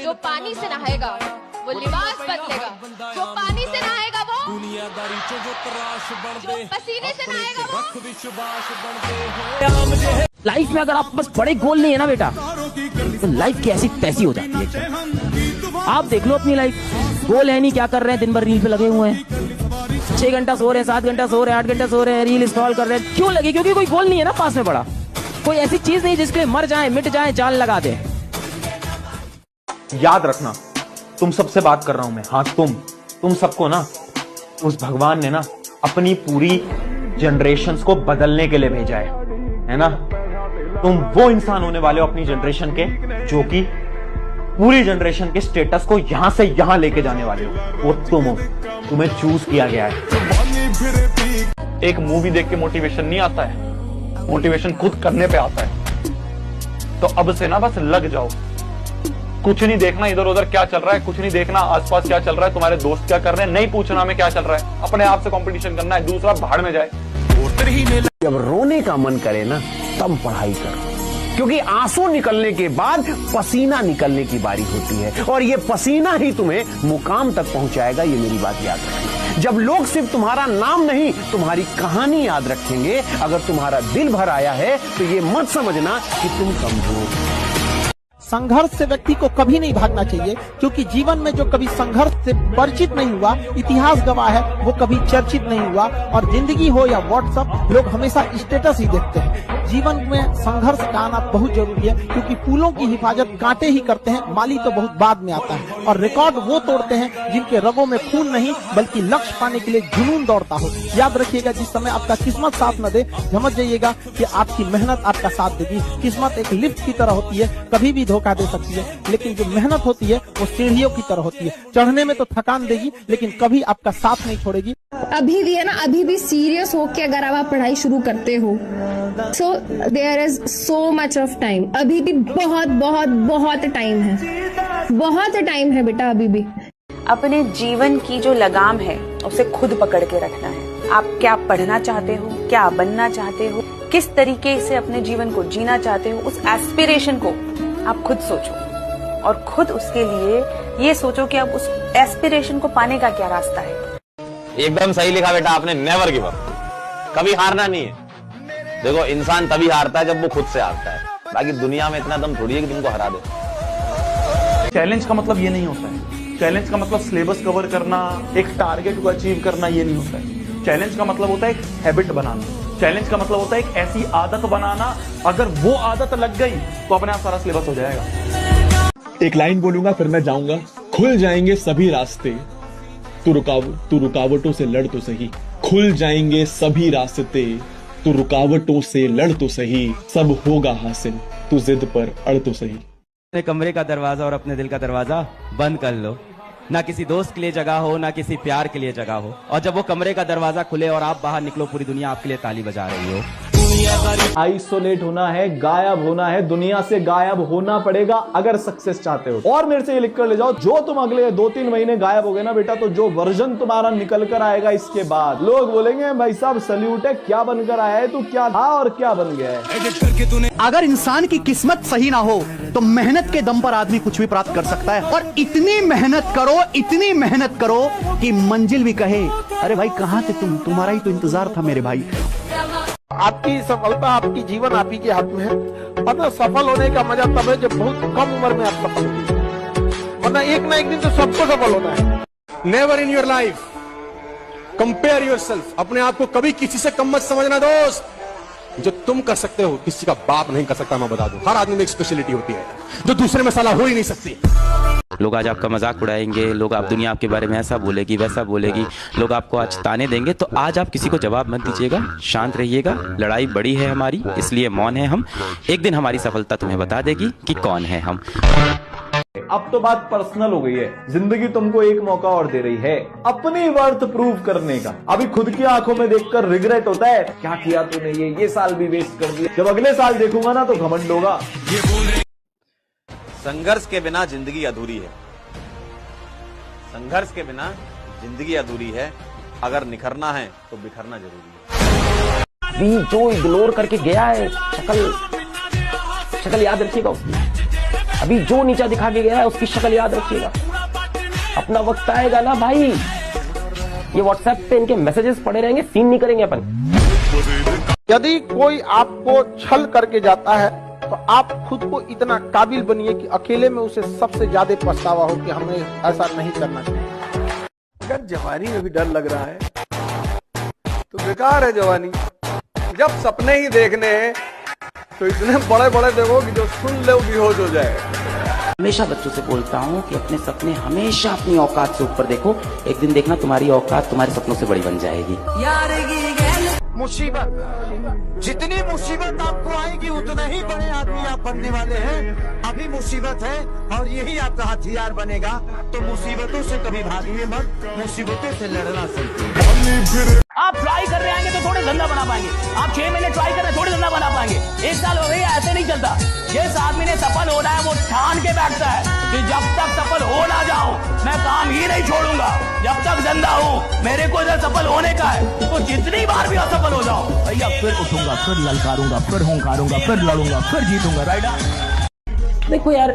जो पानी से नहाएगा वो लिबास बदलेगा, जो पानी से नहाएगा वो जो पसीने से नहाएगा वो। लाइफ में अगर आप बस बड़े गोल नहीं है ना बेटा, तो लाइफ कैसी तैसी हो जाती है। आप देख लो अपनी लाइफ, गोल है नहीं, क्या कर रहे हैं, दिन भर रील पे लगे हुए हैं, 6 घंटा सो रहे हैं, 7 घंटा सो रहे हैं, 8 घंटा सो रहे हैं, रील स्क्रॉल कर रहे हैं। क्यों लगे? क्योंकि कोई गोल नहीं है ना पास में पड़ा, कोई ऐसी चीज नहीं जिसके लिए मर जाए मिट जाए जान लगा दे। याद रखना, तुम सबसे बात कर रहा हूं मैं, हाँ तुम सबको ना उस भगवान ने ना अपनी पूरी जनरेशन्स को बदलने के लिए भेजा है ना। तुम वो इंसान होने वाले हो अपनी जनरेशन के जो कि पूरी जनरेशन के स्टेटस को यहां से यहां लेके जाने वाले हो। वो तुम हो, तुम्हें चूज किया गया है। एक मूवी देख के मोटिवेशन नहीं आता है, मोटिवेशन खुद करने पे आता है। तो अब से ना बस लग जाओ, कुछ नहीं देखना इधर उधर क्या चल रहा है, कुछ नहीं देखना आसपास क्या चल रहा है, तुम्हारे दोस्त क्या कर रहे हैं, नहीं पूछना हमें क्या चल रहा है, अपने आप से कंपटीशन करना है, दूसरा भाड़ में जाए। जब रोने का मन करे ना तब पढ़ाई करो, क्योंकि आंसू निकलने के बाद पसीना निकलने की बारी होती है, और ये पसीना ही तुम्हें मुकाम तक पहुंचाएगा। ये मेरी बात याद रखना। जब लोग सिर्फ तुम्हारा नाम नहीं तुम्हारी कहानी याद रखेंगे, अगर तुम्हारा दिल भर आया है तो ये मत समझना कि तुम कमजोर। संघर्ष से व्यक्ति को कभी नहीं भागना चाहिए, क्योंकि जीवन में जो कभी संघर्ष से परिचित नहीं हुआ, इतिहास गवाह है, वो कभी चर्चित नहीं हुआ। और जिंदगी हो या व्हाट्सएप, लोग हमेशा स्टेटस ही देखते हैं। जीवन में संघर्ष का आना बहुत जरूरी है, क्योंकि फूलों की हिफाजत कांटे ही करते हैं, माली तो बहुत बाद में आता है। और रिकॉर्ड वो तोड़ते हैं जिनके रगों में खून नहीं बल्कि लक्ष्य पाने के लिए जुनून दौड़ता हो। याद रखिएगा, जिस समय आपका किस्मत साथ न दे, समझ जाइएगा कि आपकी मेहनत आपका साथ देगी। किस्मत एक लिफ्ट की तरह होती है, कभी भी धोखा दे सकती है, लेकिन जो मेहनत होती है वो सीढ़ियों की तरह होती है। चढ़ने में तो थकान देगी लेकिन कभी आपका साथ नहीं छोड़ेगी। अभी भी है ना, अभी भी सीरियस होके अगर आप पढ़ाई शुरू करते हो, so there is so much of time. अभी भी बहुत बहुत बहुत टाइम है, बहुत टाइम है बेटा। अभी भी अपने जीवन की जो लगाम है उसे खुद पकड़ के रखना है। आप क्या पढ़ना चाहते हो, क्या बनना चाहते हो, किस तरीके से अपने जीवन को जीना चाहते हो, उस एस्पिरेशन को आप खुद सोचो, और खुद उसके लिए ये सोचो कि आप उस एस्पिरेशन को पाने का क्या रास्ता है। एकदम सही लिखा बेटा आपने, नेवर गिव अप, कभी हारना नहीं है। देखो इंसान तभी हारता है जब वो खुद से हारता है, बाकी दुनिया में इतना दम थोड़ी है कि तुमको हरा दे। चैलेंज का मतलब ये नहीं होता है, चैलेंज का मतलब सिलेबस कवर करना, एक टारगेट को अचीव करना, ये नहीं होता है। चैलेंज का मतलब होता है एक हैबिट बनाना, चैलेंज का मतलब होता है एक ऐसी आदत बनाना, अगर वो आदत लग गई तो अपने आप सारा सिलेबस हो जाएगा। एक लाइन बोलूंगा फिर मैं जाऊंगा। खुल जाएंगे सभी रास्ते, तू रुकावटों से लड़ तो सही। खुल जाएंगे सभी रास्ते, तू रुकावटों से लड़ तो सही। सब होगा हासिल, तू जिद पर अड़ तो सही। अपने कमरे का दरवाजा और अपने दिल का दरवाजा बंद कर लो। ना किसी दोस्त के लिए जगह हो, ना किसी प्यार के लिए जगह हो, और जब वो कमरे का दरवाजा खुले और आप बाहर निकलो, पूरी दुनिया आपके लिए ताली बजा रही हो। आइसोलेट होना है, गायब होना है, दुनिया से गायब होना पड़ेगा अगर सक्सेस चाहते हो। और मेरे से ये लिख कर ले जाओ, जो तुम अगले 2-3 महीने गायब हो गए ना बेटा, तो जो वर्जन तुम्हारा निकल कर आएगा इसके बाद, लोग बोलेंगे भाई साहब सल्यूट है, क्या बनकर आया है तू, क्या था और क्या बन गया है। अगर इंसान की किस्मत सही ना हो तो मेहनत के दम पर आदमी कुछ भी प्राप्त कर सकता है। और इतनी मेहनत करो कि मंजिल भी कहे, अरे भाई कहाँ थे तुम, तुम्हारा ही तो इंतजार था मेरे भाई। आपकी सफलता, आपकी जीवन आप ही के हाथ में है। वरना सफल होने का मजा तब है जब बहुत कम उम्र में आप सफल होते, वरना एक ना एक दिन तो सबको सफल होना है। Never in your life compare yourself. अपने आप को कभी किसी से कम मत समझना दोस्त। जो तुम कर सकते हो किसी का बाप नहीं कर सकता, मैं बता दूं। हर आदमी में एक स्पेशलिटी होती है जो दूसरे में साला हो ही नहीं सकती। लोग आज आपका मजाक उड़ाएंगे, लोग आप दुनिया आपके बारे में ऐसा बोलेगी वैसा बोलेगी, लोग आपको आज ताने देंगे, तो आज आप किसी को जवाब मत दीजिएगा, शांत रहिएगा। लड़ाई बड़ी है हमारी, इसलिए मौन है हम। एक दिन हमारी सफलता तुम्हें बता देगी कि कौन है हम। अब तो बात पर्सनल हो गई है। जिंदगी तुमको एक मौका और दे रही है अपनी वर्थ प्रूव करने का। अभी खुद की आंखों में देखकर रिग्रेट होता है, क्या किया तूने, ये साल भी वेस्ट कर दिया। जब अगले साल देखूंगा ना तो घमंड होगा। संघर्ष के बिना जिंदगी अधूरी है, संघर्ष के बिना जिंदगी अधूरी है। अगर निखरना है तो बिखरना जरूरी है। अभी जो इग्नोर करके गया है, शक्ल याद रखिएगा उसकी। अभी जो नीचा दिखा के गया है उसकी शक्ल याद रखिएगा। अपना वक्त आएगा ना भाई, ये व्हाट्सएप पे इनके मैसेजेस पड़े रहेंगे, सीन नहीं करेंगे अपन। यदि कोई आपको छल करके जाता है तो आप खुद को इतना काबिल बनिए कि अकेले में उसे सबसे ज्यादा पछतावा हो कि हमें ऐसा नहीं करना चाहिए। अगर जवानी में भी डर लग रहा है तो बेकार है जवानी। जब सपने ही देखने हैं तो इतने बड़े बड़े देखो कि जो सुन ले वो बेहोश हो जाए। हमेशा बच्चों से बोलता हूँ कि अपने सपने हमेशा अपनी औकात से ऊपर देखो, एक दिन देखना तुम्हारी औकात तुम्हारे सपनों से बड़ी बन जाएगी। मुसीबत, जितनी मुसीबत आपको आएगी उतना ही बड़े आदमी आप बनने वाले हैं। अभी मुसीबत है और यही आपका हथियार बनेगा, तो मुसीबतों से कभी भागिए मत, मुसीबतों से लड़ना सीखिए। आप ट्राई कर रहे आएंगे तो थोड़े धंधा बना पाएंगे, आप 6 महीने ट्राई कर रहे थोड़े धंधा बना पाएंगे, 1 साल हो गई ऐसे नहीं चलता। जिस आदमी ने सफल होना है वो ठान के बैठता है कि जब तक सफल हो ना जाऊं मैं काम ही नहीं छोड़ूंगा, जब तक जिंदा हूं मेरे को इधर सफल होने का है, तो जितनी बार भी असफल हो जाओ भैया फिर उठूंगा, फिर ललकारूंगा, फिर हुंकारूंगा, फिर लड़ूंगा, फिर जीतूंगा। राइट। देखो यार,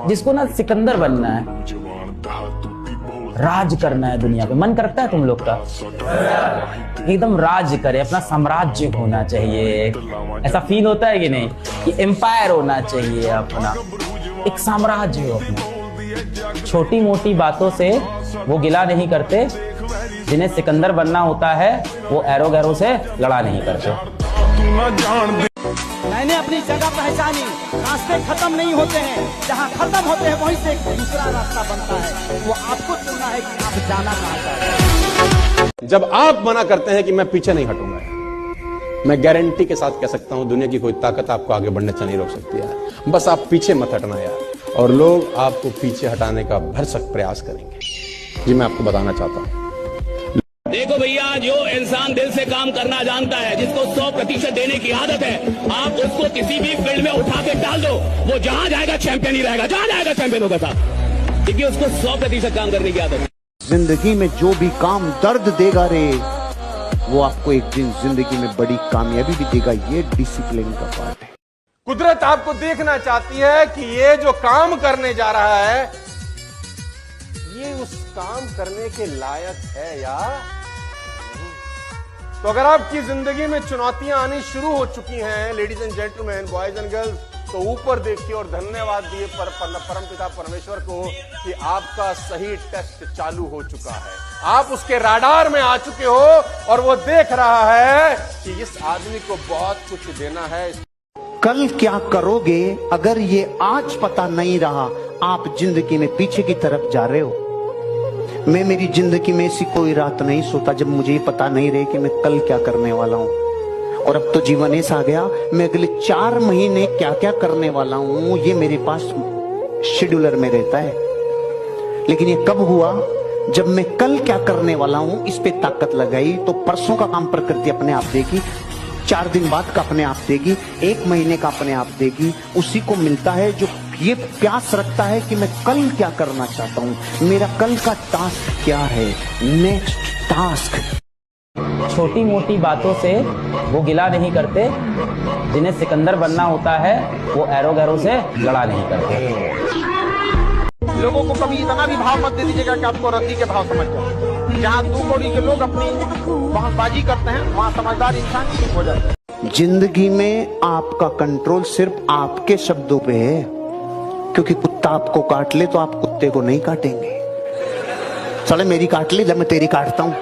जिसको ना सिकंदर बनना है, राज करना है दुनिया पे, मन करता है तुम लोग का एकदम राज करे, अपना साम्राज्य होना चाहिए, ऐसा फील होता है कि नहीं कि एम्पायर होना चाहिए, अपना एक साम्राज्य हो अपना। छोटी मोटी बातों से वो गिला नहीं करते, जिन्हें सिकंदर बनना होता है वो एरो गैरो से लड़ा नहीं करते। मैंने अपनी जगह पहचानी, रास्ते खत्म नहीं होते हैं, जहाँ खत्म होते हैं वहीं से एक दूसरा रास्ता बनता है, वो आपको चुनना है कि आप जाना कहाँ चाहते हैं। जब आप मना करते हैं कि मैं पीछे नहीं हटूंगा, मैं गारंटी के साथ कह सकता हूं दुनिया की कोई ताकत आपको आगे बढ़ने से नहीं रोक सकती है। बस आप पीछे मत हटना यार, और लोग आपको पीछे हटाने का भरसक प्रयास करेंगे। जी मैं आपको बताना चाहता हूं, देखो भैया, जो इंसान दिल से काम करना जानता है, जिसको 100% देने की आदत है, आप उसको किसी भी फील्ड में उठा के डाल दो, वो जहां जाएगा चैंपियन ही रहेगा, जहां जाएगा चैंपियन होगा साहब, क्योंकि उसको 100% काम करने की आदत है। जिंदगी में जो भी काम दर्द देगा रे, वो आपको एक दिन जिंदगी में बड़ी कामयाबी भी देगा। ये डिसिप्लिन का पार्ट है। कुदरत आपको देखना चाहती है कि ये जो काम करने जा रहा है ये उस काम करने के लायक है या तो अगर आपकी जिंदगी में चुनौतियां आनी शुरू हो चुकी हैं ladies and gentleman, boys and girls, तो ऊपर देखिए और धन्यवाद दिए परमपिता परमेश्वर को कि आपका सही टेस्ट चालू हो चुका है। आप उसके राडार में आ चुके हो और वो देख रहा है कि इस आदमी को बहुत कुछ देना है। कल क्या करोगे अगर ये आज पता नहीं रहा, आप जिंदगी में पीछे की तरफ जा रहे हो। मैं मेरी जिंदगी में ऐसी कोई रात नहीं सोता जब मुझे पता नहीं रहे कि मैं कल क्या करने वाला हूं, और अब तो जीवन ऐसा आ गया मैं अगले 4 महीने क्या क्या करने वाला हूं ये मेरे पास शेड्यूलर में रहता है। लेकिन ये कब हुआ? जब मैं कल क्या करने वाला हूं इस पे ताकत लगाई, तो परसों का काम प्रकृति अपने आप देगी, 4 दिन बाद का अपने आप देगी, 1 महीने का अपने आप देगी। उसी को मिलता है जो ये प्यास रखता है कि मैं कल क्या करना चाहता हूं, मेरा कल का टास्क क्या है, नेक्स्ट टास्क। छोटी मोटी बातों से वो गिला नहीं करते, जिन्हें सिकंदर बनना होता है वो एरो गैरो से लड़ा नहीं करते। लोगों को कभी इतना भी भाव मत दे दीजिएगा कि आपको रद्दी के भाव समझ जाए। जहाँ 2 कौड़ी के लोग अपनी बहसबाजी करते हैं वहाँ समझदार इंसान चुप हो जाता है। जिंदगी में आपका कंट्रोल सिर्फ आपके शब्दों पे है, क्योंकि कुत्ता आपको काट ले तो आप कुत्ते को नहीं काटेंगे। चले मेरी काट ली, जब मैं तेरी काटता हूं।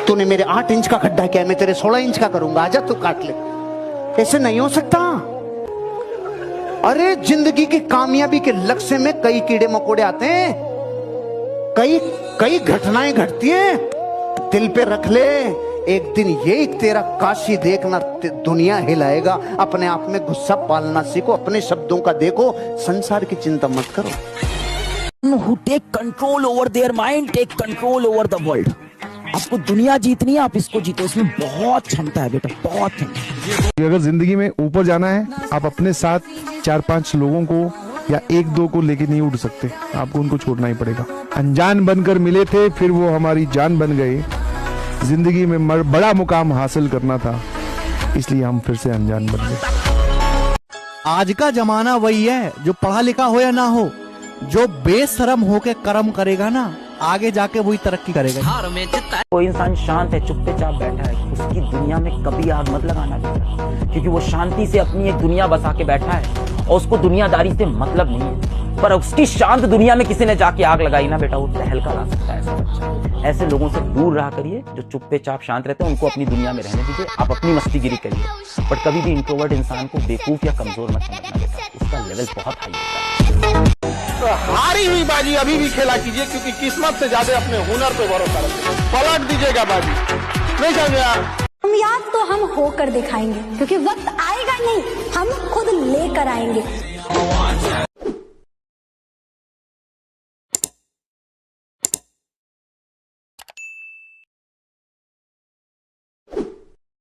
तूने मेरे 8 इंच का खड्डा किया, मैं तेरे 16 इंच का करूंगा, आजा तू काट ले। ऐसे नहीं हो सकता। अरे जिंदगी की कामयाबी के लक्ष्य में कई कीड़े मकोड़े आते हैं, कई घटनाएं घटती हैं। दिल पे रख ले, एक दिन ये तेरा काशी देखना दुनिया हिलाएगा। अपने आप में गुस्सा पालना सीखो, अपने शब्दों का देखो, संसार की चिंता मत करो। Who take control over their mind, take control over the world. आपको दुनिया जीतनी है, आप इसको जीतो, इसमें बहुत क्षमता है बेटा, बहुत क्षमता। अगर जिंदगी में ऊपर जाना है, आप अपने साथ 4-5 लोगों को या 1-2 को लेके नहीं उड़ सकते, आपको उनको छोड़ना ही पड़ेगा। अनजान बनकर मिले थे, फिर वो हमारी जान बन गए। जिंदगी में बड़ा मुकाम हासिल करना था, इसलिए हम फिर से अनजान बन गए। आज का जमाना वही है, जो पढ़ा लिखा हो या ना हो, जो बेशरम होके कर्म करेगा ना, आगे जाके वही तरक्की करेगा। कोई इंसान शांत है, चुपचाप बैठा है, उसकी दुनिया में कभी आग मत लगाना बेटा, क्योंकि वो शांति से अपनी एक दुनिया बसा के बैठा है और उसको दुनियादारी से मतलब नहीं है। पर उसकी शांत दुनिया में किसी ने जाके आग लगाई ना बेटा, वो तहलका ला सकता है ऐसा बच्चा। ऐसे लोगों से दूर रहा करिए जो चुपचाप शांत रहते हैं, उनको अपनी दुनिया में रहने दीजिए, आप अपनी मस्तीगिरी करिए। पर कभी भी इंट्रोवर्ट इंसान को बेवकूफ या कमजोर मत समझना बेटा, उसका लेवल बहुत हाई होता है। तो हारी हुई बाजी अभी भी खेला कीजिए, क्योंकि किस्मत से ज्यादा अपने हुनर पे भरोसा रखिए। पलट दीजिएगा बाजी, नहीं समझा? कामयाब तो हम होकर दिखाएंगे, क्योंकि वक्त आएगा नहीं, हम खुद लेकर आएंगे।